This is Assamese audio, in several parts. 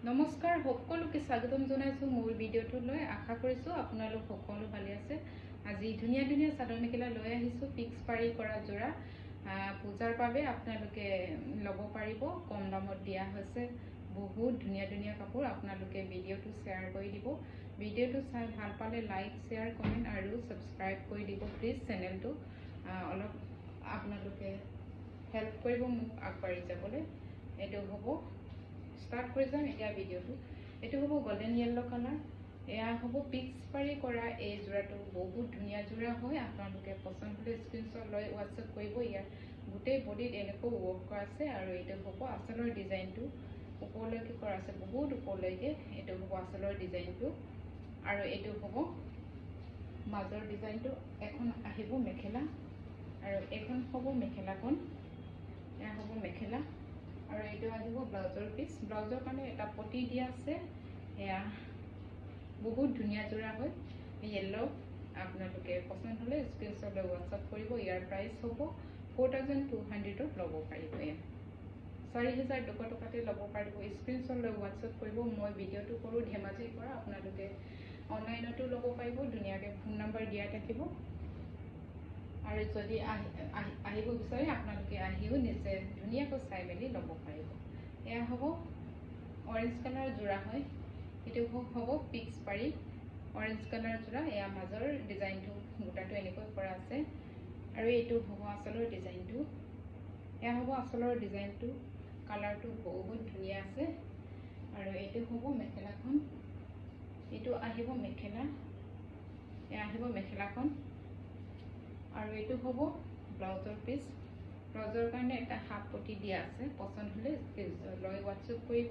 নমস্কাৰ সকলোকে স্বাগতম জনাইছো মোৰ ভিডিঅ'টো লৈ আশা কৰিছো আপোনালোক সকলো ভালে আছে আজি ধুনীয়া ধুনীয়া চাদৰ মেখেলা লৈ আহিছো ফিক্স পাৰি কৰা জোৰা পূজাৰ বাবে আপোনালোকে ল'ব পাৰিব কম দামত দিয়া হৈছে বহুত ধুনীয়া ধুনীয়া কাপোৰ আপোনালোকে ভিডিঅ'টো শ্বেয়াৰ কৰি দিব ভিডিঅ'টো চাই ভাল পালে লাইক শ্বেয়াৰ কমেন্ট আৰু সাবস্ক্ৰাইব কৰি দিব প্লিজ চেনেলটো অলপ আপোনালোকে হেল্প কৰিব মোক আগবাঢ়ি যাবলৈ এটো হ'ব स्टार्ट कर जाम इटा भिडिओटो एटु हबो गोल्डन येलो कलर एया हबो पिक्स पारी करा ए जोराटो बहुत धुनिया जोरा होय आपनालोके पसंद हले स्क्रीनशॉट लय WhatsApp करिबो या गुटे बॉडी एनको वर्क কৰা আছে আৰু এটো হবো আসলৰ ডিজাইনটো উপৰলৈকে কৰা আছে বহুত উপৰলৈকে এটো হবো আসলৰ ডিজাইনটো আৰু এটো হবো মাজৰ ডিজাইনটো এখন আহিবো মেখেলা আৰু এখন হবো মেখেলাখন এয়া হবো মেখেলা और ये आजिब ब्लाउजर पिस ब्लाउजर कारण एट पटी दिया से बहुत धुनिया जोरा है येलो आपनालोके पसंद हले स्क्रीनशॉट ले व्हाट्सएप करिबो यार प्राइस होबो 4200 लब पारिबो या 4200 टकाते लब पारिबो स्क्रीनशॉट ले व्हाट्सएप करिबो মই ভিডিওটো কৰো ধেমাজি কৰা आपनालोके অনলাইনতো लब पारिबो दुनियाके फोन नंबर दिया থাকিবো আৰু যদি আহিব বিচাৰে আপোনালোকে আহিও নিজে ধুনিয়াকৈ চাই মেলি ল'ব পাৰিব এয়া হ'ব অৰেঞ্জ কালাৰ জোৰা হয় এটো হ'ব পিক্স পাৰি অৰেঞ্জ কালাৰ জোৰা এয়া মাজৰ ডিজাইনটো গোটাটো এনেকৈ কৰা আছে আৰু এটো হ'ব আসলৰ ডিজাইনটো এয়া হ'ব আসলৰ ডিজাইনটো কালাৰটো বহুত ধুনিয়া আছে আৰু এটো হ'ব মেখেলাখন এটো আহিব মেখেলা এয়া আহিব মেখেলাখন और ये हम ब्लाउजर पिस ब्लाउजर कारण एट हाफ पटी दिया আছে पसंद हले लय व्हाट्सएप करिब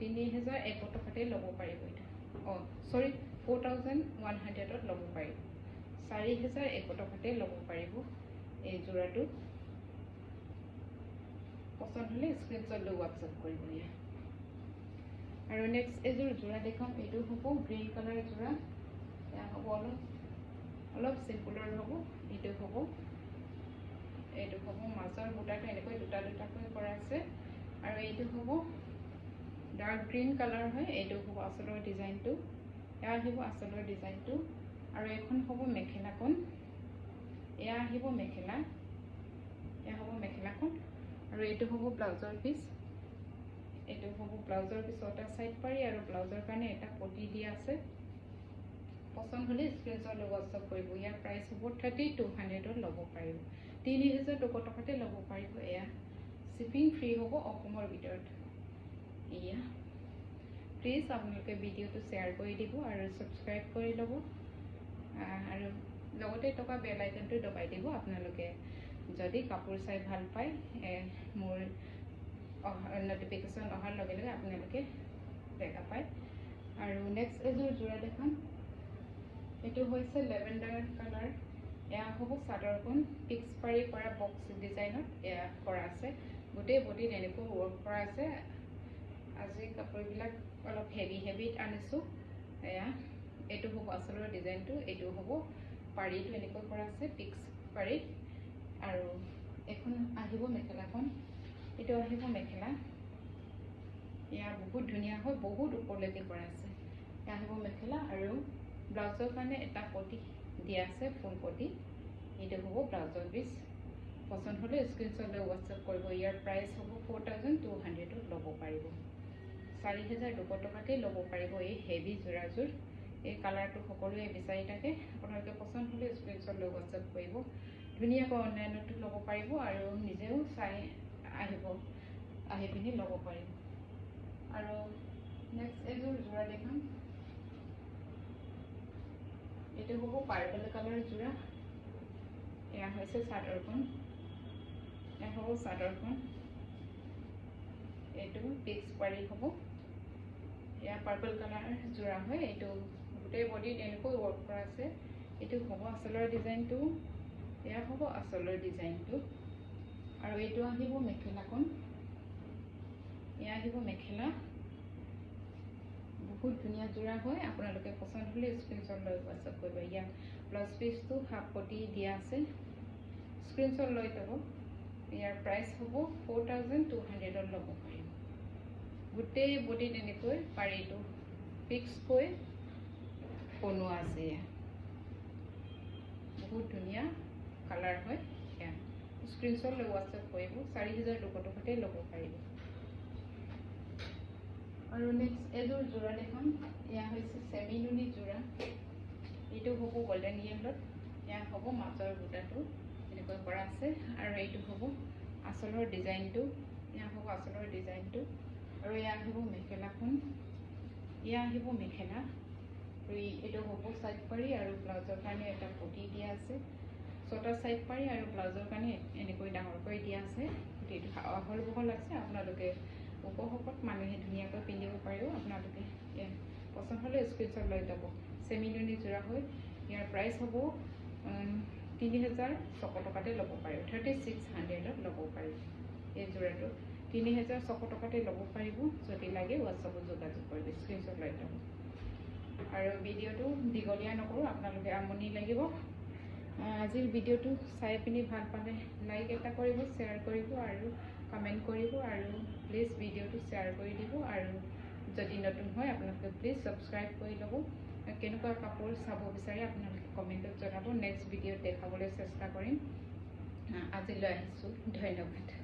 3100 टकाते लब पारिब एटा सॉरी 4100 लब पारिब 4100 टकाते लब पारिब ए जोराटो पसंद हले स्क्रीनशॉट ले व्हाट्सएप करिब या और नेक्स्ट एजोर जोरा देखाम एटु हबो ग्रीन कलर जोरा या हबो অলপ সিম্পলৰ হ'ব এটো হ'ব মাছৰ বুটাটো এনেকৈ দুটা দুটাকৈ কৰা আছে আৰু এটো হ'ব ডাৰ্ক গ্ৰীন কালাৰ হয় এটো হ'ব আসলৰ ডিজাইনটো এয়া আহিব আসলৰ ডিজাইনটো আৰু এখন হ'ব মেখেলাখন এয়া আহিব মেখেলা এয়া হ'ব মেখেলাখন আৰু এটো হ'ব ব্লাউজৰ পিস এটো হ'ব ব্লাউজৰ পিছটা সাইড পাৰি আৰু ব্লাউজৰ কাৰণে এটা পটি দিয়া আছে पसंद हले स्क्रीनशॉट ले व्हाट्सएप करिबो या प्राइस होबो 3200 लब पारिबो 3000 टकाते लब पारिबो या शिपिंग फ्री होबो अकমৰ ভিতৰত या प्लीज आपनलोके ভিডিওটো শেয়াৰ কৰি দিব আৰু সাবস্ক্ৰাইব কৰি লব আৰু লগতে টকা বেল আইকনটো দবাই দিব आपनलोके যদি কাপোৰ চাই ভাল পায় মোৰ নটিফিকেশন অহাৰ লগে লগে आपनलोके দেখা পায় আৰু নেক্সট এজোৰ জোৰা দেখাম এটো হৈছে লেভেন্ডাৰ কালাৰ এয়া হ'ব সাদৰখন পিক্স পাৰি কৰা বক্স ডিজাইনত এয়া কৰা আছে গুটে বডি এনেকৈ ওয়াৰ্ক কৰা আছে আজি কাপোৰবিলাক অলপ হেভি আনিছো এয়া এটো হ'ব আসলৰ ডিজাইনটো এটো হ'ব পাৰিটো এনেকৈ কৰা আছে পিক্স পাৰি আৰু এখন আহিব মেখেলাখন এটো আহিব মেখেলা এয়া বহুত ধুনিয়া হয় বহুত উপৰলৈকে কৰা আছে এয়া আহিব মেখেলা আৰু ब्लाउजर कारण एटा पटी दिया আছে फुल पटी एटो हबो ब्लाउजर पिस पसंद हले स्क्रीनशॉट ले व्हाट्सएप करिबो यार प्राइस हबो 4200 लब पारिबो 4200 टकाते लब पारिबो ए हेवी जोराजुर ए कालारটো সকলোৱে বিচাৰি থাকে আপোনালোকে পছন্দ হলে স্ক্ৰীনশট লৈ WhatsApp কৰিব ধুনিয়াকৈ অনলাইনতো লব পাৰিব আৰু নিজেও চাই আহি পিনি লব পাৰিব আৰু নেক্সট এজোৰ জোৰা দেখাম এটো হবো পাৰ্পল কালাৰ জোড়া এয়া হইছে সাদৰখন এয়া হবো সাদৰখন এটো পিক্স পাৰি হবো এয়া পাৰ্পল কালাৰ জোড়া হয় এটো গুটে বডি এনেকৈ ওয়াৰ্ক কৰা আছে এটো হবো আসলৰ ডিজাইনটো এয়া হবো আসলৰ ডিজাইনটো আৰু এটো আহিব মেখেলাখন এয়া আহিব মেখেলা बहुत धुनिया जोरा है आपनालोके पसंद हले स्क्रीनशॉट লৈ WhatsApp करिबा या ब्लाउज पिस तो हाफ पटी दिया আছে स्क्रीनशॉट লৈ তব ইয়াৰ प्राइस होबो 4200 लब पारिबो গোটেই বডিত এনেকৈ পাৰিটো ফিক্সকৈ বনোৱা আছে বহুত ধুনীয়া কালাৰ হয় এয়া স্ক্ৰীনশ্বট লৈ হোৱাটছএপ কৰিব 4200 টকাতে ল'ব পাৰিব আৰু নেক্সট এযোৰ যোৰা দেখাম এয়া হৈছে চেমি নুনি যোৰা এইটো হ'ব গোল্ডেন ইয়েলত এয়া হ'ব মাজৰ বুটাটো এনেকৈ কৰা আছে আৰু এইটো হ'ব আঁচলৰ ডিজাইনটো এয়া হ'ব আঁচলৰ ডিজাইনটো আৰু এয়া আহিব মেখেলাখন এয়া আহিব মেখেলা আৰু এইটো হ'ব সাইড পাৰি আৰু ব্লাউজৰ কাৰণে এটা পটি দিয়া আছে ছটা সাইড পাৰি আৰু ব্লাউজৰ কাৰণে এনেকৈ ডাঙৰকৈ দিয়া আছে এইটো আহল বহল আছে আপোনালোকে উপভোগত মানুহে ধুনীয়াকৈ পিন্ধিব পাৰিব আপোনালোকে পচন্দ হ'লে স্ক্ৰীনশ্বট লৈ যাব চেমি নুনি যোৰা হয় ইয়াৰ প্ৰাইচ হ'ব 3600 টকাতে ল'ব পাৰিব 3600ত ল'ব পাৰিব এই যোৰাটো 3600 টকাতে ল'ব পাৰিব যদি লাগে হোৱাটছএপত যোগাযোগ কৰিব স্ক্ৰীনশ্বট লৈ যাব আৰু ভিডিঅ'টো দীঘলীয়া নকৰোঁ আপোনালোকে আমনি লাগিব আজিৰ ভিডিঅ'টো চাই পিনি ভাল পালে লাইক এটা কৰিব শ্বেয়াৰ কৰিব আৰু কমেণ্ট কৰিব আৰু প্লিজ ভিডিঅ'টো শ্বেয়াৰ কৰি দিব আৰু যদি নতুন হয় আপোনালোকে প্লিজ ছাবস্ক্ৰাইব কৰি ল'ব কেনেকুৱা কাপোৰ চাব বিচাৰে আপোনালোকে কমেণ্টত জনাব নেক্সট ভিডিঅ'ত দেখাবলৈ চেষ্টা কৰিম আজিলৈ আহিছোঁ ধন্যবাদ